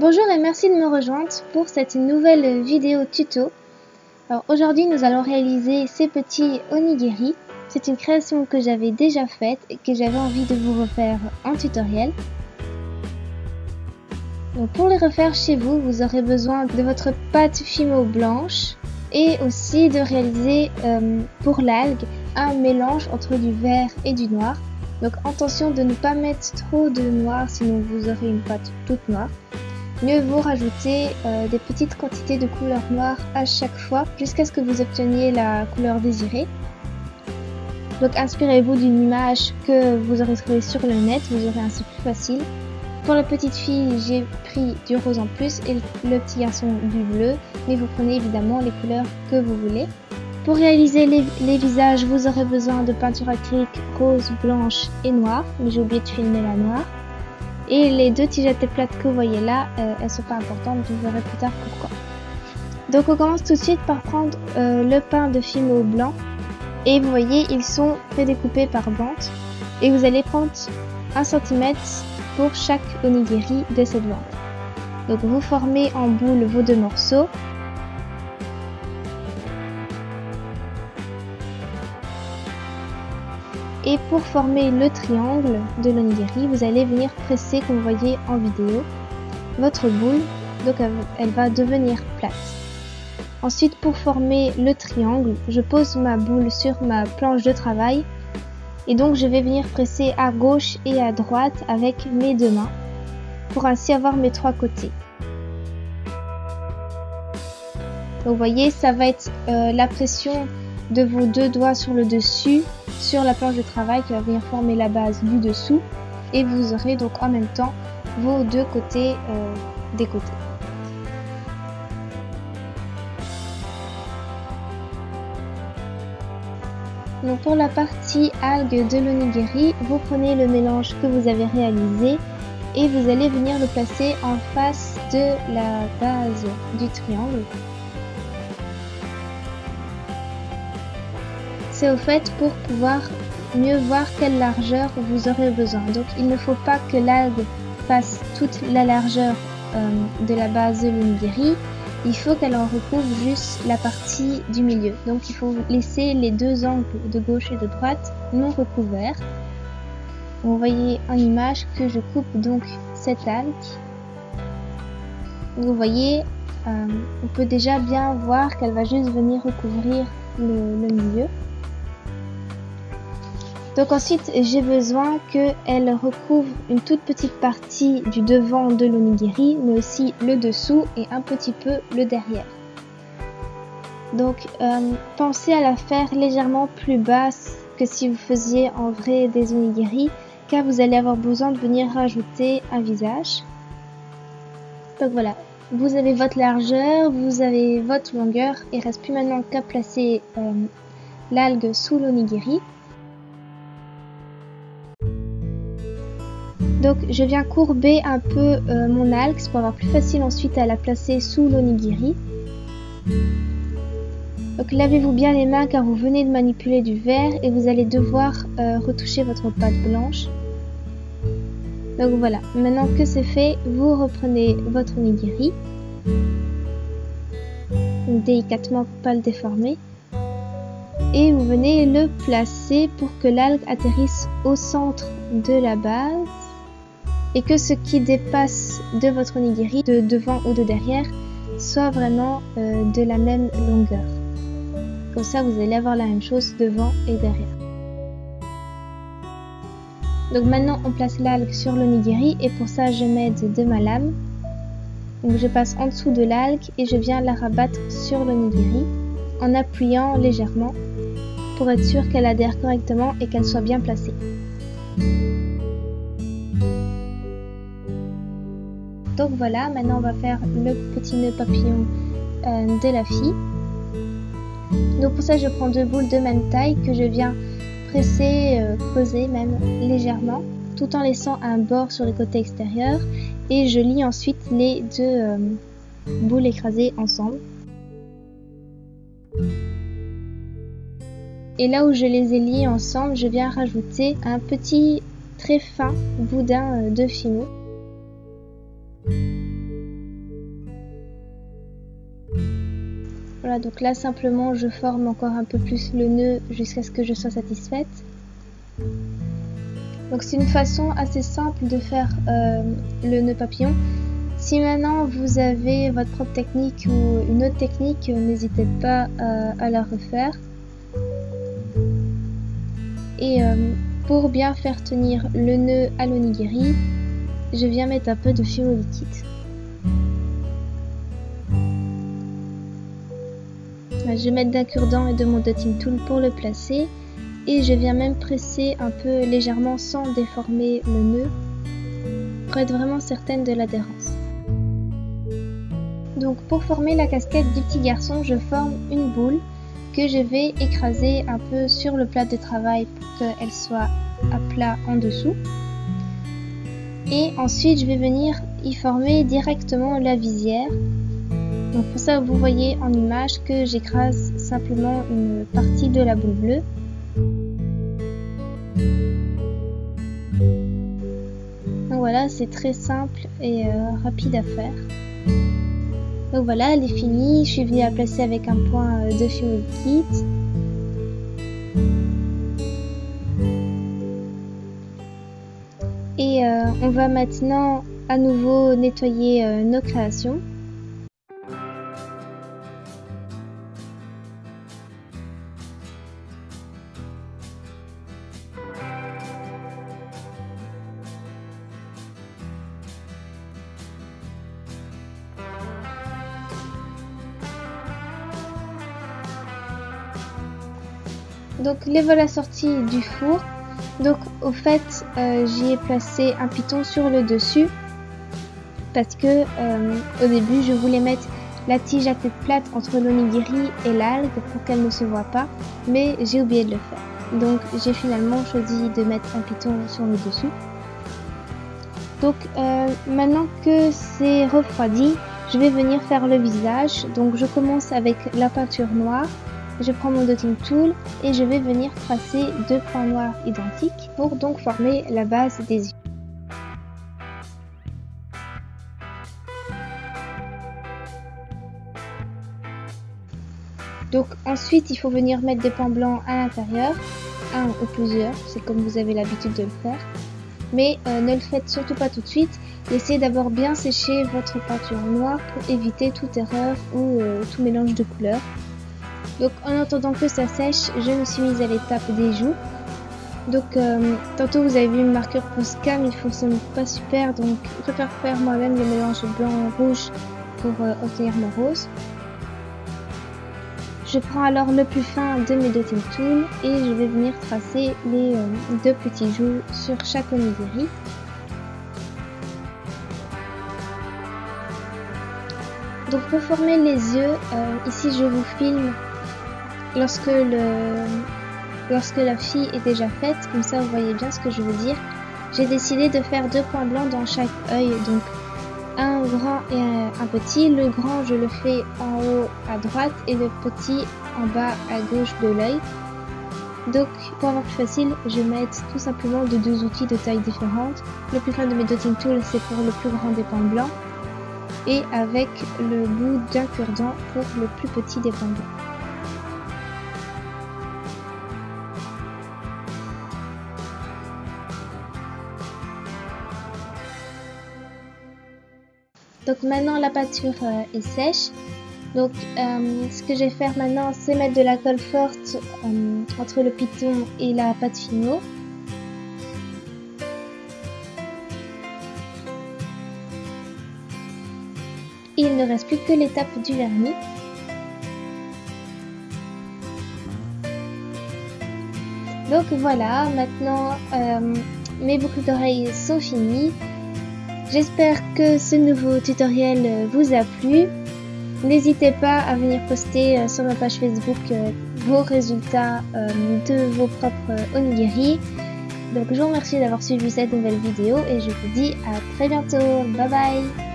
Bonjour et merci de me rejoindre pour cette nouvelle vidéo tuto. Alors aujourd'hui nous allons réaliser ces petits onigiri. C'est une création que j'avais déjà faite et que j'avais envie de vous refaire en tutoriel. Donc pour les refaire chez vous, vous aurez besoin de votre pâte Fimo blanche et aussi de réaliser pour l'algue un mélange entre du vert et du noir. Donc attention de ne pas mettre trop de noir, sinon vous aurez une pâte toute noire. Mieux vaut rajouter des petites quantités de couleur noire à chaque fois jusqu'à ce que vous obteniez la couleur désirée. Donc inspirez-vous d'une image que vous aurez trouvée sur le net, vous aurez ainsi plus facile. Pour la petite fille, j'ai pris du rose en plus et le petit garçon du bleu, mais vous prenez évidemment les couleurs que vous voulez. Pour réaliser les visages, vous aurez besoin de peinture acrylique rose, blanche et noire, mais j'ai oublié de filmer la noire. Et les deux tigettes plates que vous voyez là, elles sont pas importantes, vous verrez plus tard pourquoi. Donc on commence tout de suite par prendre le pain de Fimo blanc. Et vous voyez, ils sont prédécoupés par bande. Et vous allez prendre 1 cm pour chaque onigiri de cette bande. Donc vous formez en boule vos deux morceaux. Et pour former le triangle de l'onigiri, vous allez venir presser, comme vous voyez en vidéo, votre boule, donc elle va devenir plate. Ensuite, pour former le triangle, je pose ma boule sur ma planche de travail et donc je vais venir presser à gauche et à droite avec mes deux mains pour ainsi avoir mes trois côtés. Donc vous voyez, ça va être la pression de vos deux doigts sur le dessus, sur la planche de travail qui va venir former la base du dessous, et vous aurez donc en même temps vos deux côtés des côtés. Donc pour la partie algue de l'onigiri, vous prenez le mélange que vous avez réalisé et vous allez venir le placer en face de la base du triangle. C'est au fait pour pouvoir mieux voir quelle largeur vous aurez besoin. Donc il ne faut pas que l'algue fasse toute la largeur de la base de l'onigiri. Il faut qu'elle en recouvre juste la partie du milieu. Donc il faut laisser les deux angles de gauche et de droite non recouverts. Vous voyez en image que je coupe donc cette algue. Vous voyez, on peut déjà bien voir qu'elle va juste venir recouvrir le milieu. Donc ensuite, j'ai besoin qu'elle recouvre une toute petite partie du devant de l'onigiri, mais aussi le dessous et un petit peu le derrière. Donc pensez à la faire légèrement plus basse que si vous faisiez en vrai des onigiri, car vous allez avoir besoin de venir rajouter un visage. Donc voilà, vous avez votre largeur, vous avez votre longueur, il ne reste plus maintenant qu'à placer l'algue sous l'onigiri. Donc je viens courber un peu mon algue pour avoir plus facile ensuite à la placer sous l'onigiri. Donc lavez-vous bien les mains car vous venez de manipuler du verre et vous allez devoir retoucher votre pâte blanche. Donc voilà, maintenant que c'est fait, vous reprenez votre onigiri. Délicatement pour ne pas le déformer. Et vous venez le placer pour que l'algue atterrisse au centre de la base. Et que ce qui dépasse de votre onigiri, de devant ou de derrière, soit vraiment de la même longueur. Comme ça, vous allez avoir la même chose devant et derrière. Donc maintenant, on place l'algue sur l'onigiri et pour ça, je m'aide de ma lame. Donc je passe en dessous de l'algue et je viens la rabattre sur l'onigiri en appuyant légèrement pour être sûr qu'elle adhère correctement et qu'elle soit bien placée. Donc voilà, maintenant on va faire le petit nœud papillon de la fille. Donc pour ça je prends deux boules de même taille que je viens presser, creuser même légèrement, tout en laissant un bord sur le côté extérieur. Et je lie ensuite les deux boules écrasées ensemble. Et là où je les ai liées ensemble, je viens rajouter un petit très fin boudin de Fimo. Voilà, donc là simplement je forme encore un peu plus le nœud jusqu'à ce que je sois satisfaite. Donc c'est une façon assez simple de faire le nœud papillon. Si maintenant vous avez votre propre technique ou une autre technique, n'hésitez pas à la refaire. Et pour bien faire tenir le nœud à l'onigiri, je viens mettre un peu de fimo liquide. Je vais mettre d'un cure-dent et de mon dotting tool pour le placer. Et je viens même presser un peu légèrement sans déformer le nœud pour être vraiment certaine de l'adhérence. Donc pour former la casquette du petit garçon, je forme une boule que je vais écraser un peu sur le plat de travail pour qu'elle soit à plat en dessous. Et ensuite je vais venir y former directement la visière. Donc pour ça vous voyez en image que j'écrase simplement une partie de la boule bleue. Donc voilà, c'est très simple et rapide à faire. Donc voilà, elle est finie. Je suis venue la placer avec un point de fimo liquide. Et on va maintenant à nouveau nettoyer nos créations. Donc les voilà sortis du four. Donc au fait j'y ai placé un piton sur le dessus parce que au début je voulais mettre la tige à tête plate entre l'onigiri et l'algue pour qu'elle ne se voit pas, mais j'ai oublié de le faire. Donc j'ai finalement choisi de mettre un piton sur le dessus. Donc maintenant que c'est refroidi, je vais venir faire le visage. Donc je commence avec la peinture noire. Je prends mon dotting tool et je vais venir tracer deux points noirs identiques pour donc former la base des yeux. Donc ensuite il faut venir mettre des points blancs à l'intérieur, un ou plusieurs, c'est comme vous avez l'habitude de le faire. Mais ne le faites surtout pas tout de suite, laissez d'abord bien sécher votre peinture noire pour éviter toute erreur ou tout mélange de couleurs. Donc en attendant que ça sèche, je me suis mise à l'étape des joues. Donc tantôt vous avez vu une marqueur Poscam, il fonctionne pas super, donc je préfère faire moi-même le mélange blanc-rouge pour obtenir mon rose. Je prends alors le plus fin de mes dotting tools et je vais venir tracer les deux petits joues sur chaque onigiri. Donc pour former les yeux, ici je vous filme lorsque la fille est déjà faite, comme ça vous voyez bien ce que je veux dire. J'ai décidé de faire deux points blancs dans chaque œil, donc un grand et un petit. Le grand je le fais en haut à droite et le petit en bas à gauche de l'œil. Donc pour avoir plus facile, je vais mettre tout simplement de deux outils de taille différentes. Le plus fin de mes dotting tools c'est pour le plus grand des points blancs et avec le bout d'un cure-dent pour le plus petit des points blancs. Donc maintenant la peinture est sèche. Donc ce que je vais faire maintenant c'est mettre de la colle forte entre le piton et la pâte fimo. Et il ne reste plus que l'étape du vernis. Donc voilà, maintenant mes boucles d'oreilles sont finies. J'espère que ce nouveau tutoriel vous a plu. N'hésitez pas à venir poster sur ma page Facebook vos résultats de vos propres onigiri. Donc je vous remercie d'avoir suivi cette nouvelle vidéo et je vous dis à très bientôt. Bye bye!